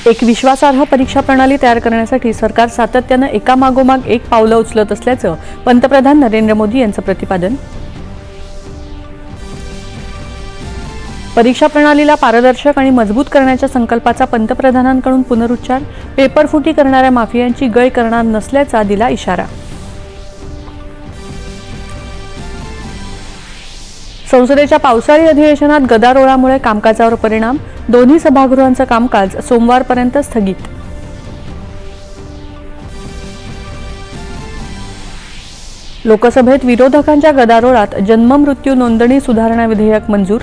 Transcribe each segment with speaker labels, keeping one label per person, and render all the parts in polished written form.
Speaker 1: एक विश्वासार्ह परीक्षा प्रणाली तयार करण्यासाठी सरकार सातत्याने एकामागोमाग एक पावलं उचलत असल्याचं पंतप्रधान नरेंद्र मोदी यांचं प्रतिपादन. परीक्षा प्रणालीला पारदर्शक आणि मजबूत करण्याच्या संकल्पाचा पंतप्रधानांकडून पुनरुच्चार. पेपरफुटी करणाऱ्या माफियांची गय करणार नसल्याचा दिला इशारा. संसदेच्या पावसाळी अधिवेशनात गदारोळामुळे कामकाजावर परिणाम. दोन्ही सभागृहांचं कामकाज सोमवारपर्यंत स्थगित. लोकसभेत विरोधकांच्या गदारोळात जन्म-मृत्यू नोंदणी सुधारणा विधेयक मंजूर.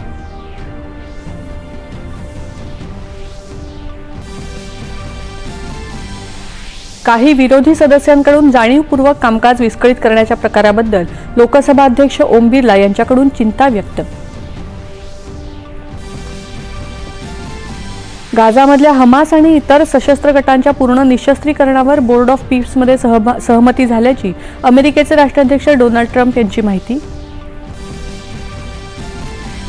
Speaker 1: काही विरोधी सदस्यांकडून जाणीवपूर्वक कामकाज विस्कळीत करण्याच्या प्रकाराबद्दल लोकसभा अध्यक्ष ओम बिर्ला यांच्याकडून चिंता व्यक्त. गाझामधल्या हमास आणि इतर सशस्त्र गटांच्या पूर्ण निःशस्त्रीकरणावर बोर्ड ऑफ पीसमध्ये सहमती झाल्याची अमेरिकेचे राष्ट्राध्यक्ष डोनाल्ड ट्रम्प यांची माहिती.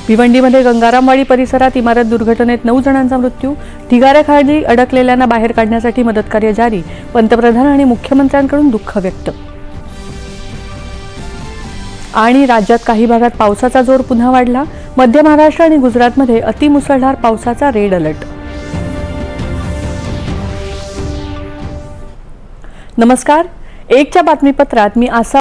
Speaker 1: भिवंडीमध्ये गंगारामवाडी परिसरात इमारत दुर्घटनेत 9 जणांचा मृत्यू. ढिगाऱ्याखाली अडकलेल्यांना बाहेर काढण्यासाठी मदतकार्य जारी. पंतप्रधान आणि मुख्यमंत्र्यांकडून दुःख व्यक्त. आणि राज्यात काही भागात पावसाचा जोर पुन्हा वाढला. मध्य महाराष्ट्र आणि गुजरातमध्ये अतिमुसळधार पावसाचा रेड अलर्ट. नमस्कार. एकच्या बातमीपत्रात मी आसा